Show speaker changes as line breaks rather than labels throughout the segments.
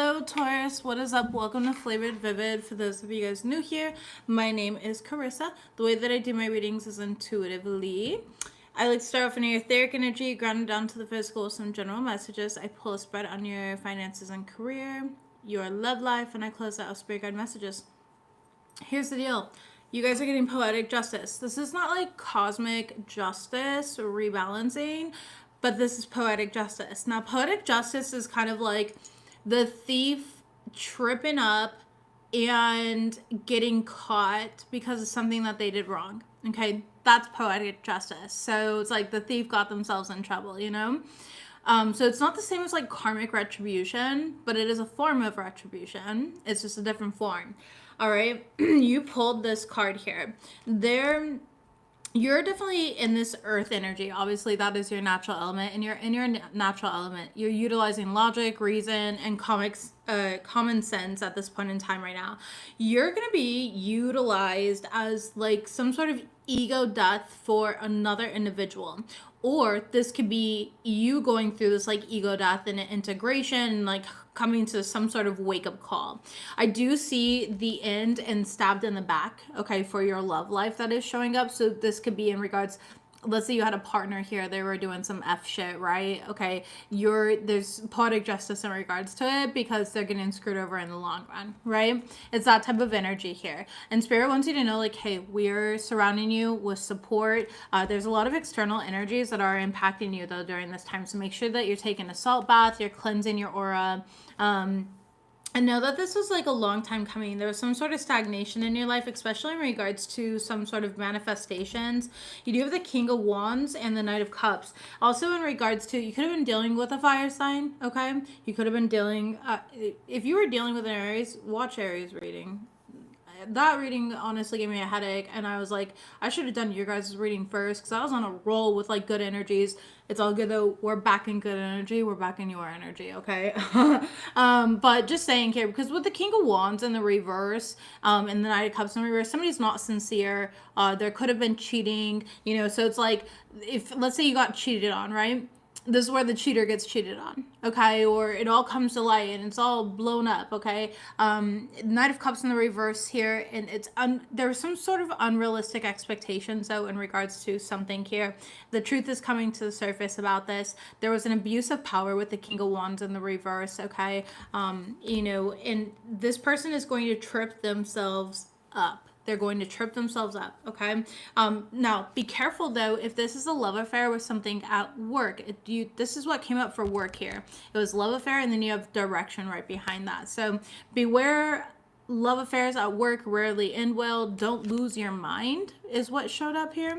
Hello Taurus, what is up? Welcome to FlavoredVivid. For those of you guys new here, my name is Carissa. The way that I do my readings is intuitively. I like to start off in your etheric energy, grounded down to the physical with some general messages. I pull a spread on your finances and career, your love life, and I close out with spirit guide messages. Here's the deal. You guys are getting poetic justice. This is not like cosmic justice or rebalancing, but this is poetic justice. Now, poetic justice is kind of like the thief tripping up and getting caught because of something that they did wrong. Okay, that's poetic justice. So it's like the thief got themselves in trouble, you know? So it's not the same as like karmic retribution, but it is a form of retribution. It's just a different form. All right, you pulled this card here. You're definitely in this earth energy. Obviously, that is your natural element, and you're in your natural element. You're utilizing logic, reason, and common sense at this point in time right now. You're going to be utilized as like some sort of ego death for another individual. Or this could be you going through this like ego death and integration, like coming to some sort of wake up call. I do see the end and stabbed in the back, okay, for your love life that is showing up. So this could be in regards, let's say you had a partner here, they were doing some F shit, right? Okay, there's poetic justice in regards to it because they're getting screwed over in the long run, right? It's that type of energy here. And Spirit wants you to know, like, hey, we're surrounding you with support. There's a lot of external energies that are impacting you, though, during this time. So make sure that you're taking a salt bath, you're cleansing your aura. I know that this was like a long time coming. There was some sort of stagnation in your life, especially in regards to some sort of manifestations. You do have the King of Wands and the Knight of Cups. Also in regards to, you could have been dealing with a fire sign, okay? You could have been dealing, if you were dealing with an Aries, watch Aries reading. That reading honestly gave me a headache, and I was like, I should have done your guys' reading first because I was on a roll with like good energies. It's all good though. We're back in good energy. We're back in your energy, okay? But just saying here, because with the King of Wands in the reverse, and the Knight of Cups in reverse, somebody's not sincere. There could have been cheating, you know. So it's like, if let's say you got cheated on, right? This is where the cheater gets cheated on, okay? Or it all comes to light and it's all blown up, okay? Knight of Cups in the reverse here, and there's some sort of unrealistic expectations, though, in regards to something here. The truth is coming to the surface about this. There was an abuse of power with the King of Wands in the reverse, okay? You know, and this person is going to trip themselves up. They're going to trip themselves up, okay? Now, be careful, though, if this is a love affair with something at work. This is what came up for work here. It was love affair, and then you have direction right behind that. So beware, love affairs at work rarely end well. Don't lose your mind is what showed up here.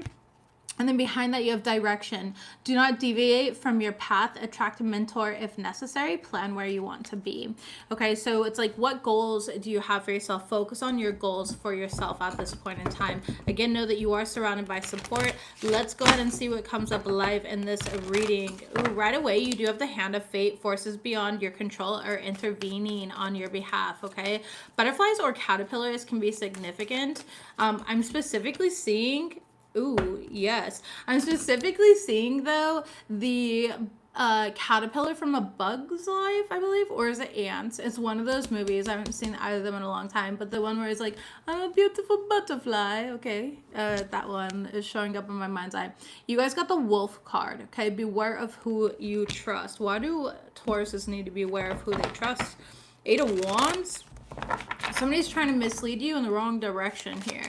And then behind that, you have direction. Do not deviate from your path. Attract a mentor if necessary. Plan where you want to be. Okay, so it's like, what goals do you have for yourself? Focus on your goals for yourself at this point in time. Again, know that you are surrounded by support. Let's go ahead and see what comes up live in this reading. Ooh, right away, you do have the Hand of Fate. Forces beyond your control are intervening on your behalf, okay? Butterflies or caterpillars can be significant. I'm specifically seeing... Ooh, yes. I'm specifically seeing, though, the caterpillar from A Bug's Life, I believe, or is it Ants? It's one of those movies. I haven't seen either of them in a long time, but the one where it's like, I'm a beautiful butterfly. Okay, that one is showing up in my mind's eye. You guys got the Wolf card, okay? Beware of who you trust. Why do Tauruses need to be aware of who they trust? Eight of Wands. Somebody's trying to mislead you in the wrong direction here.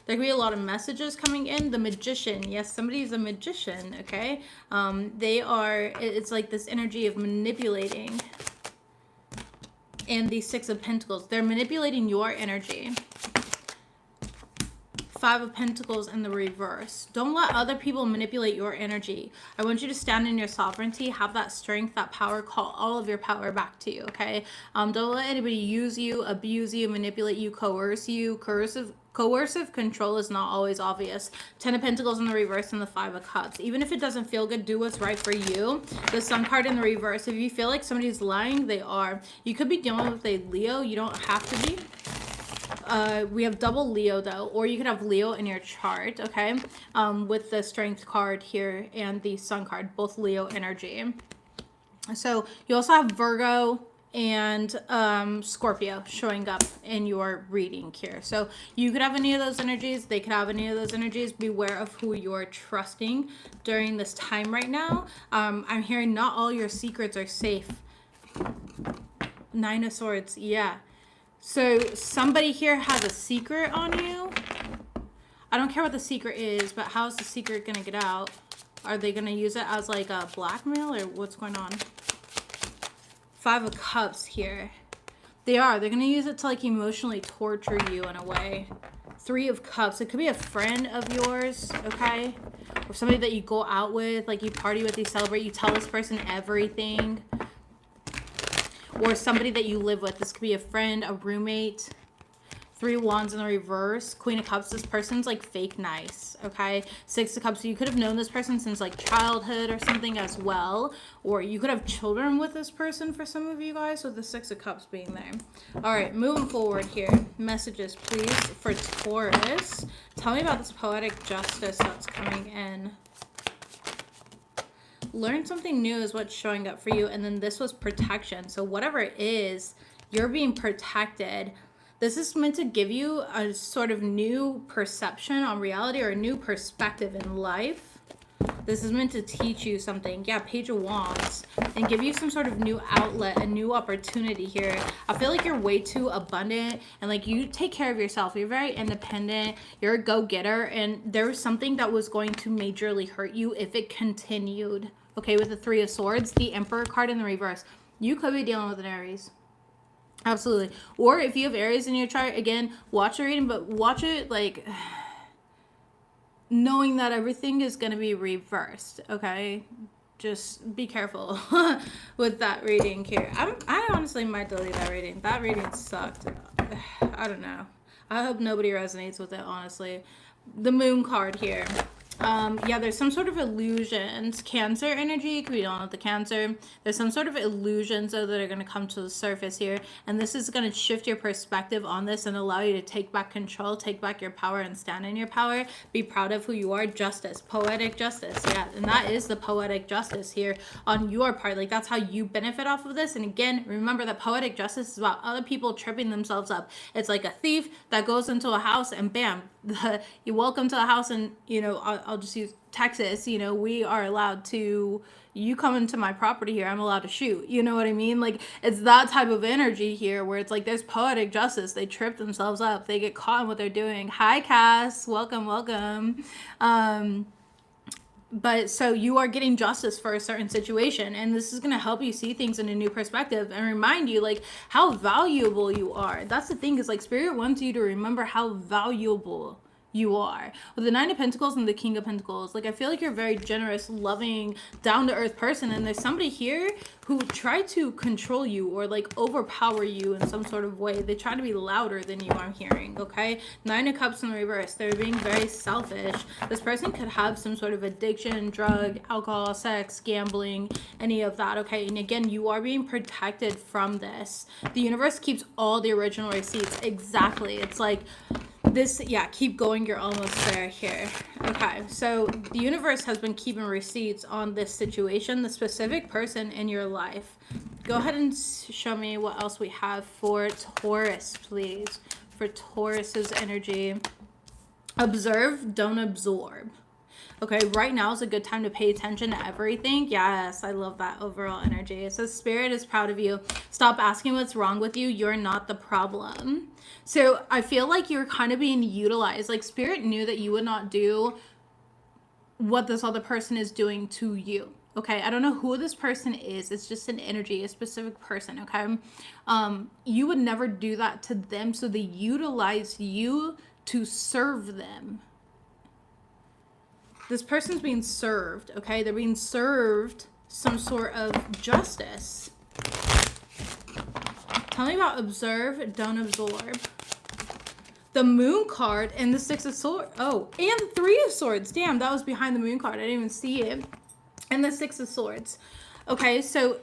There could be a lot of messages coming in. The Magician. Yes, somebody's a magician, okay? It's like this energy of manipulating. And the Six of Pentacles. They're manipulating your energy. Five of Pentacles in the reverse. Don't let other people manipulate your energy. I want you to stand in your sovereignty, have that strength, that power, call all of your power back to you, okay? Don't let anybody use you, abuse you, manipulate you, coerce you. Coercive control is not always obvious. 10 of Pentacles in the reverse and the 5 of Cups. Even if it doesn't feel good, do what's right for you. The Sun card in the reverse. If you feel like somebody's lying, they are. You could be dealing with a Leo. You don't have to be. We have double Leo, though, or you could have Leo in your chart, okay? With the Strength card here and the Sun card, both Leo energy. So you also have Virgo and Scorpio showing up in your reading here. So you could have any of those energies. They could have any of those energies. Beware of who you're trusting during this time right now. I'm hearing not all your secrets are safe. Nine of Swords. Yeah. So somebody here has a secret on you. I don't care what the secret is, but how's the secret going to get out? Are they going to use it as like a blackmail, or what's going on? Five of Cups here. They're going to use it to like emotionally torture you in a way. Three of Cups. It could be a friend of yours, okay? Or somebody that you go out with, like you party with, you celebrate, you tell this person everything. Or somebody that you live with. This could be a friend, a roommate. Three of Wands in the reverse. Queen of Cups. This person's like fake nice, okay? Six of Cups. So you could have known this person since like childhood or something as well. Or you could have children with this person for some of you guys, with the Six of Cups being there. All right, moving forward here. Messages, please, for Taurus. Tell me about this poetic justice that's coming in. Learn something new is what's showing up for you. And then this was protection. So whatever it is, you're being protected. This is meant to give you a sort of new perception on reality, or a new perspective in life. This is meant to teach you something. Yeah, Page of Wands. And give you some sort of new outlet, a new opportunity here. I feel like you're way too abundant, and like you take care of yourself. You're very independent. You're a go-getter. And there was something that was going to majorly hurt you if it continued. Okay, with the Three of Swords, the Emperor card in the reverse. You could be dealing with an Aries. Absolutely. Or if you have Aries in your chart, again, watch the reading, but watch it like knowing that everything is going to be reversed, okay? Just be careful with that reading here. I honestly might delete that reading. That reading sucked. I don't know. I hope nobody resonates with it, honestly. The Moon card here. Yeah, there's some sort of illusions. Cancer energy, could be dealing with the Cancer. There's some sort of illusions though that are going to come to the surface here, and this is going to shift your perspective on this and allow you to take back control, take back your power, and stand in your power. Be proud of who you are. Justice, poetic justice. Yeah, and that is the poetic justice here on your part. Like, that's how you benefit off of this. And again, remember that poetic justice is about other people tripping themselves up. It's like a thief that goes into a house and bam, you welcome to the house, and you know, I'll just use Texas, you know, we are allowed to, you come into my property here, I'm allowed to shoot, you know what I mean? Like, it's that type of energy here where it's like there's poetic justice. They trip themselves up, they get caught in what they're doing. Hi Cass, welcome. But so you are getting justice for a certain situation, and this is going to help you see things in a new perspective and remind you like how valuable you are. That's the thing, is like Spirit wants you to remember how valuable you are. With the Nine of Pentacles and the King of Pentacles, like I feel like you're a very generous, loving, down-to-earth person, and there's somebody here who tried to control you or like overpower you in some sort of way. They try to be louder than you, I'm hearing, okay? Nine of Cups in the reverse. They're being very selfish. This person could have some sort of addiction, drug, alcohol, sex, gambling, any of that, okay? And again, you are being protected from this. The universe keeps all the original receipts. Exactly. It's like this, yeah, keep going, you're almost there here. Okay, so the universe has been keeping receipts on this situation, the specific person in your life. Go ahead and show me what else we have for Taurus, please. For Taurus's energy. Observe, don't absorb. Okay, right now is a good time to pay attention to everything. Yes, I love that overall energy. It says Spirit is proud of you. Stop asking what's wrong with you. You're not the problem. So I feel like you're kind of being utilized. Like Spirit knew that you would not do what this other person is doing to you. Okay, I don't know who this person is. It's just an energy, a specific person, okay? You would never do that to them, so they utilize you to serve them. This person's being served, okay? They're being served some sort of justice. Tell me about observe, don't absorb. The Moon card and the Six of Swords. Oh, and Three of Swords. Damn, that was behind the Moon card. I didn't even see it. And the Six of Swords. Okay, so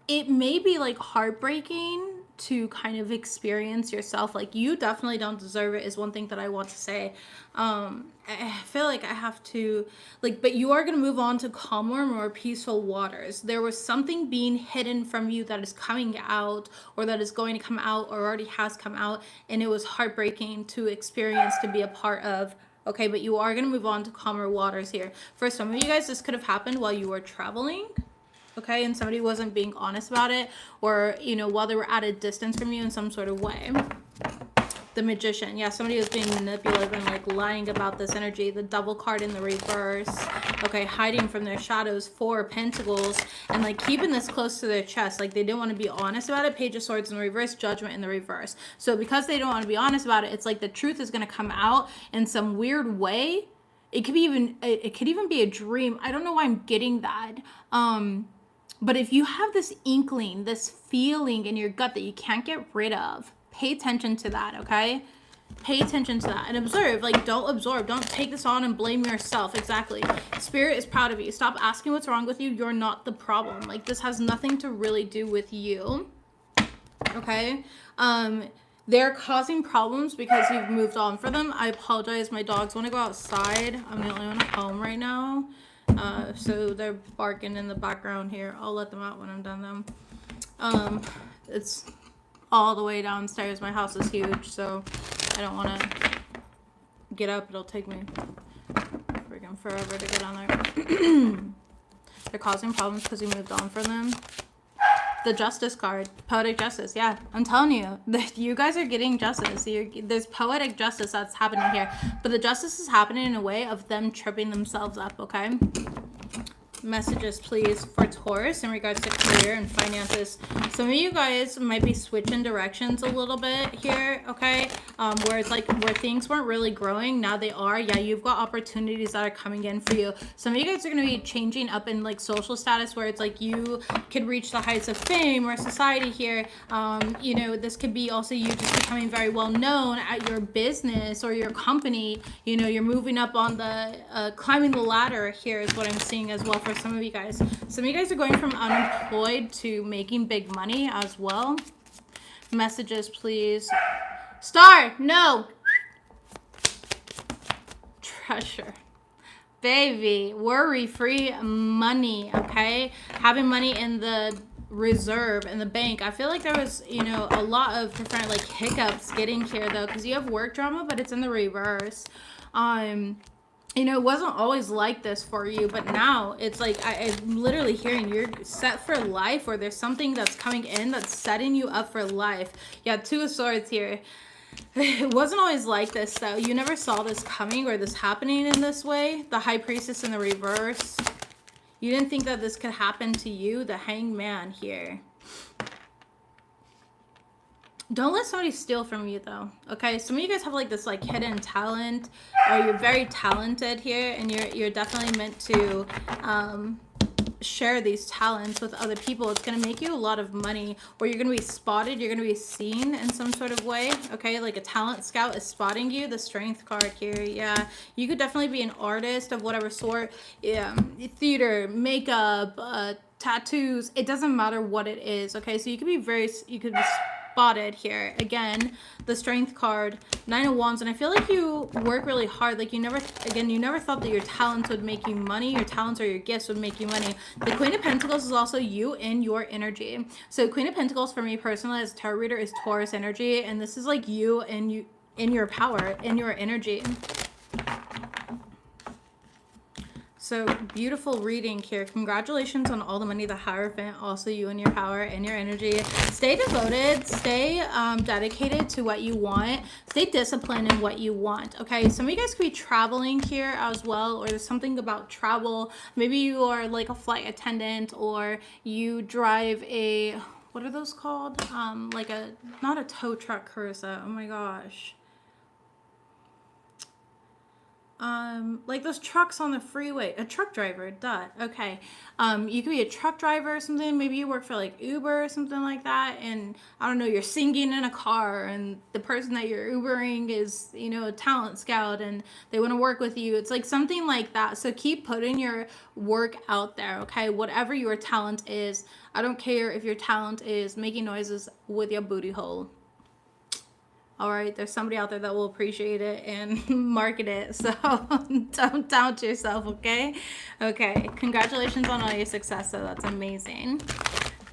it may be like heartbreaking to kind of experience yourself. Like, you definitely don't deserve it is one thing that I want to say. I feel like I have to, like, but you are going to move on to calmer, more peaceful waters. There was something being hidden from you that is coming out, or that is going to come out, or already has come out, and it was heartbreaking to experience, to be a part of. Okay, but you are going to move on to calmer waters here. For some of you guys, this could have happened while you were traveling. Okay, and somebody wasn't being honest about it, or, you know, while they were at a distance from you in some sort of way. The Magician. Yeah, somebody was being manipulative and like lying about this energy. The Double card in the reverse. Okay, hiding from their shadows. 4 of Pentacles. And like keeping this close to their chest. Like they didn't want to be honest about it. Page of Swords in the reverse. Judgment in the reverse. So because they don't want to be honest about it, it's like the truth is going to come out in some weird way. It could be even, it could even be a dream. I don't know why I'm getting that. But if you have this inkling, this feeling in your gut that you can't get rid of, pay attention to that, okay? Pay attention to that and observe. Like, don't absorb. Don't take this on and blame yourself. Exactly. Spirit is proud of you. Stop asking what's wrong with you. You're not the problem. Like, this has nothing to really do with you, okay? They're causing problems because you've moved on for them. I apologize. My dogs want to go outside. I'm the only one at home right now. So they're barking in the background here. I'll let them out when I'm done them. It's all the way downstairs. My house is huge, so I don't want to get up. It'll take me freaking forever to get on there. They're causing problems because you moved on for them. The Justice card, poetic justice. Yeah, I'm telling you, you guys are getting justice. There's poetic justice that's happening here, but the justice is happening in a way of them tripping themselves up. Okay. Messages, please, for Taurus in regards to career and finances. Some of you guys might be switching directions a little bit here, okay? Where it's like where things weren't really growing, now they are. Yeah, you've got opportunities that are coming in for you. Some of you guys are going to be changing up in like social status, where it's like you could reach the heights of fame or society here. You know, this could be also you just becoming very well known at your business or your company. You know, you're moving up on the climbing the ladder here is what I'm seeing as well for some of you guys. Some of you guys are going from unemployed to making big money as well. Messages, please. Star, no. Treasure. Baby, worry-free money, okay? Having money in the reserve in the bank. I feel like there was, you know, a lot of different like hiccups getting here though, because you have work drama, but it's in the reverse. You know, it wasn't always like this for you, but now it's like I'm literally hearing you're set for life, or there's something that's coming in that's setting you up for life. Yeah, 2 of Swords here. It wasn't always like this though. You never saw this coming or this happening in this way. The High Priestess in the reverse. You didn't think that this could happen to you. The Hanged Man here. Don't let somebody steal from you though, okay? Some of you guys have like this like hidden talent, or you're very talented here, and you're definitely meant to share these talents with other people. It's going to make you a lot of money, or you're going to be spotted, you're going to be seen in some sort of way, okay? Like a talent scout is spotting you. The Strength card here. Yeah, you could definitely be an artist of whatever sort. Yeah, theater, makeup, tattoos, it doesn't matter what it is, okay? So you could be spotted here. Again, the Strength card, 9 of Wands, and I feel like you work really hard. Like you never thought that your talents would make you money. Your talents or your gifts would make you money. The Queen of Pentacles is also you in your energy. So Queen of Pentacles for me personally as a tarot reader is Taurus energy, and this is like you and you in your power, in your energy. So beautiful reading here. Congratulations on all the money. The Hierophant, also you and your power and your energy. Stay devoted, stay dedicated to what you want, stay disciplined in what you want, okay? Some of you guys could be traveling here as well, or there's something about travel. Maybe you are like a flight attendant, or you drive a, what are those called? Like a, not a tow truck, Carissa, oh my gosh. like those trucks on the freeway, a truck driver, duh. Okay. You could be a truck driver or something. Maybe you work for like Uber or something like that. And I don't know, you're singing in a car and the person that you're Ubering is, you know, a talent scout and they want to work with you. It's like something like that. So keep putting your work out there, okay? Whatever your talent is. I don't care if your talent is making noises with your booty hole. All right, there's somebody out there that will appreciate it and market it. So don't doubt yourself, okay? Okay, congratulations on all your success. So that's amazing.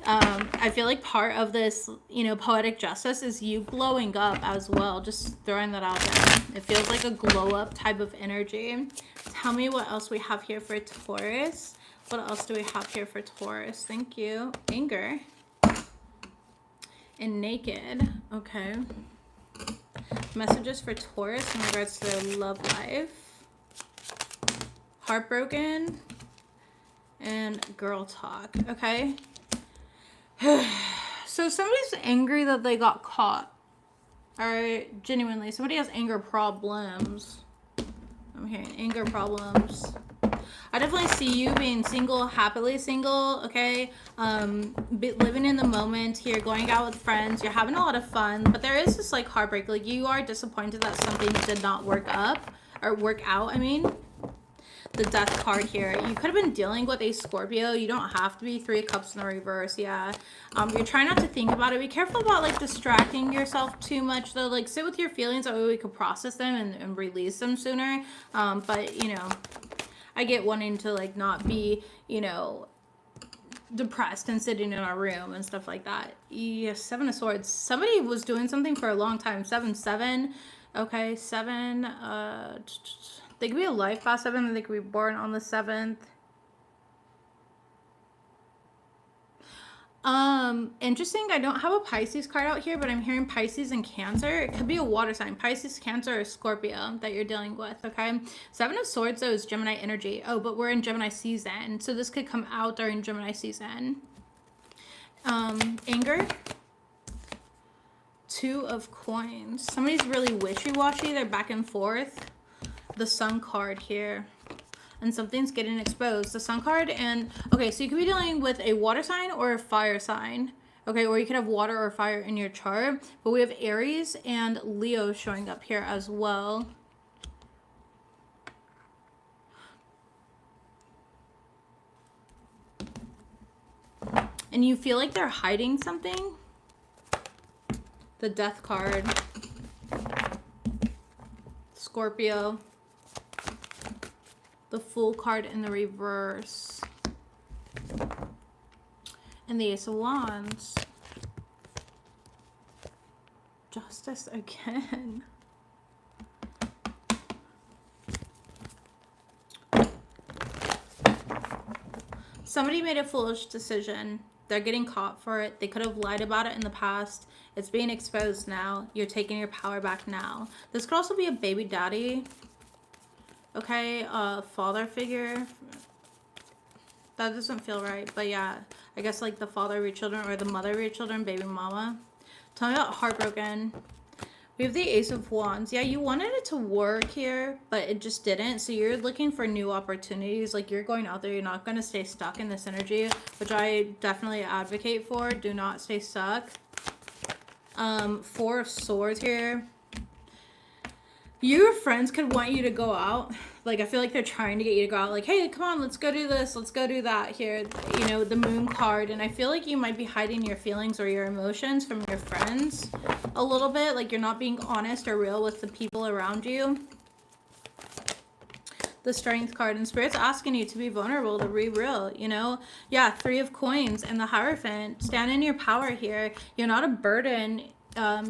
I feel like part of this, you know, poetic justice is you glowing up as well. Just throwing that out there. It feels like a glow up type of energy. Tell me what else we have here for Taurus. What else do we have here for Taurus? Thank you. Anger. And naked. Okay. Messages for Taurus in regards to their love life. Heartbroken. And girl talk. Okay. So somebody's angry that they got caught. Alright. Genuinely. Somebody has anger problems. I'm hearing anger problems. I definitely see you being single, happily single, okay? Living in the moment here, going out with friends. You're having a lot of fun, but there is this like heartbreak. Like you are disappointed that something did not work out. I mean, the death card here. You could have been dealing with a Scorpio. You don't have to be 3 of Cups in the reverse. Yeah. You're trying not to think about it. Be careful about like distracting yourself too much though. Like sit with your feelings. That way we could process them and release them sooner. But you know, I get wanting to like not be, you know, depressed and sitting in our room and stuff like that. Yeah, 7 of Swords. Somebody was doing something for a long time. 7-7. Okay, 7. They could be a life past 7 and they could be born on the 7th. Interesting. I don't have a Pisces card out here, but I'm hearing Pisces and Cancer. It could be a water sign. Pisces, Cancer, or Scorpio that you're dealing with, okay? 7 of Swords, though, is Gemini energy. Oh, but we're in Gemini season, so this could come out during Gemini season. Anger. 2 of Coins. Somebody's really wishy-washy. They're back and forth. The Sun card here. And something's getting exposed. The Sun card and... Okay, so you could be dealing with a water sign or a fire sign. Okay, or you could have water or fire in your chart. But we have Aries and Leo showing up here as well. And you feel like they're hiding something. The Death card. Scorpio. The Fool card in the reverse. And the Ace of Wands. Justice again. Somebody made a foolish decision. They're getting caught for it. They could have lied about it in the past. It's being exposed now. You're taking your power back now. This could also be a baby daddy. Okay, father figure. That doesn't feel right, but yeah, I guess like the father of your children or the mother of your children, baby mama. Tell me about heartbroken. We have the Ace of Wands. Yeah, you wanted it to work here, but it just didn't. So you're looking for new opportunities. Like you're going out there. You're not going to stay stuck in this energy, which I definitely advocate for. Do not stay stuck. 4 of Swords here. Your friends could want you to go out. Like, I feel like they're trying to get you to go out. Like, hey, come on, let's go do this. Let's go do that here. You know, the Moon card. And I feel like you might be hiding your feelings or your emotions from your friends a little bit. Like, you're not being honest or real with the people around you. The Strength card. And Spirit's asking you to be vulnerable, to be real, you know? Yeah, 3 of Coins and the Hierophant. Stand in your power here. You're not a burden,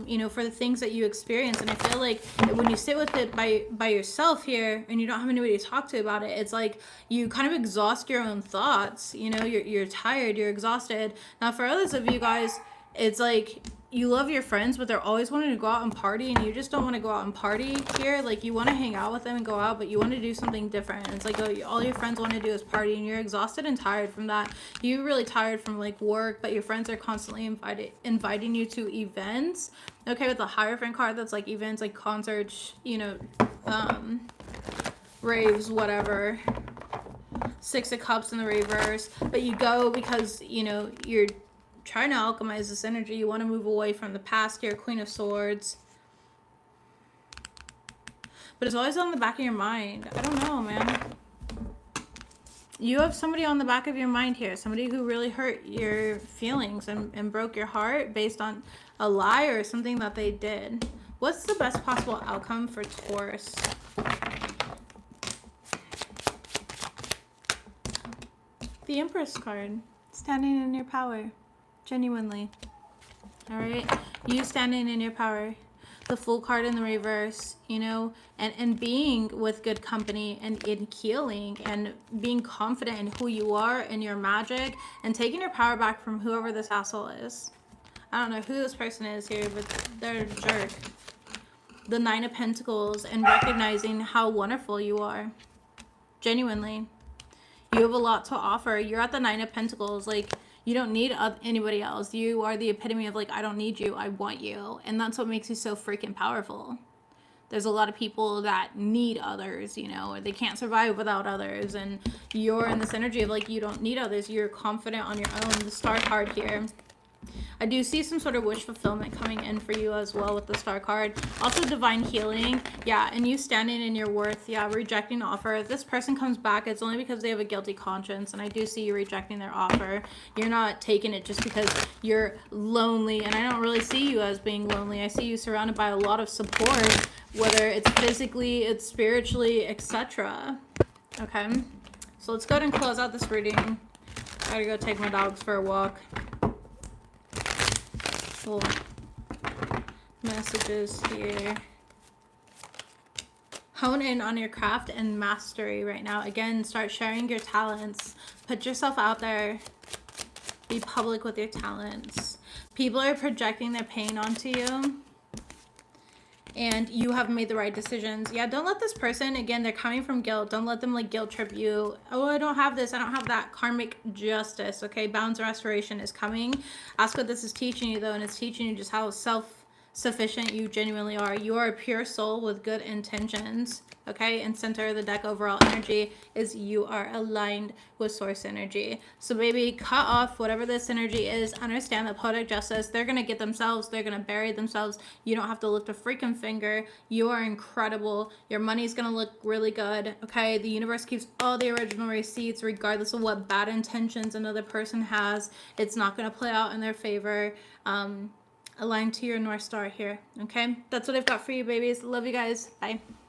you know, for the things that you experience. And I feel like when you sit with it by yourself here and you don't have anybody to talk to about it, it's like you kind of exhaust your own thoughts. You know, you're tired, you're exhausted. Now for others of you guys, it's like you love your friends, but they're always wanting to go out and party, and you just don't want to go out and party here. Like, you want to hang out with them and go out, but you want to do something different. And it's like, oh, all your friends want to do is party, and you're exhausted and tired from that. You're really tired from, like, work, but your friends are constantly inviting you to events. Okay, with the Hierophant card, that's, like, events, like concerts, you know, raves, whatever. Six of Cups in the reverse. But you go because, you know, you're trying to alchemize this energy. You want to move away from the past here. Queen of Swords. But it's always on the back of your mind. I don't know, man. You have somebody on the back of your mind here. Somebody who really hurt your feelings and broke your heart based on a lie or something that they did. What's the best possible outcome for Taurus? The Empress card. Standing in your power. Genuinely. Alright? You standing in your power. The Fool card in the reverse, you know, and being with good company and in healing and being confident in who you are and your magic and taking your power back from whoever this asshole is. I don't know who this person is here, but they're a jerk. The Nine of Pentacles and recognizing how wonderful you are. Genuinely. You have a lot to offer. You're at the Nine of Pentacles. Like, you don't need anybody else. You are the epitome of, like, I don't need you. I want you. And that's what makes you so freaking powerful. There's a lot of people that need others, you know, or they can't survive without others. And you're in this energy of, like, you don't need others. You're confident on your own. The Star card here. I do see some sort of wish fulfillment coming in for you as well with the Star card. Also divine healing. Yeah, and you standing in your worth. Yeah, rejecting offer. If this person comes back, it's only because they have a guilty conscience. And I do see you rejecting their offer. You're not taking it just because you're lonely. And I don't really see you as being lonely. I see you surrounded by a lot of support. Whether it's physically, it's spiritually, etc. Okay. So let's go ahead and close out this reading. I gotta go take my dogs for a walk. Cool. Messages here. Hone in on your craft and mastery right now. Again, start sharing your talents. Put yourself out there. Be public with your talents. People are projecting their pain onto you. And you have made the right decisions. Yeah, don't let this person, again, they're coming from guilt. Don't let them, like, guilt trip you. Oh, I don't have this. I don't have that. Karmic justice, okay? Balance and restoration is coming. Ask what this is teaching you, though, and it's teaching you just how self-sufficient you genuinely are. You are a pure soul with good intentions, okay? And center of the deck overall energy is you are aligned with source energy. So, baby, cut off whatever this energy is. Understand that poetic justice, they're going to get themselves. They're going to bury themselves. You don't have to lift a freaking finger. You are incredible. Your money's going to look really good, okay? The universe keeps all the original receipts regardless of what bad intentions another person has. It's not going to play out in their favor. Align to your North Star here, okay? That's what I've got for you, babies. Love you guys. Bye.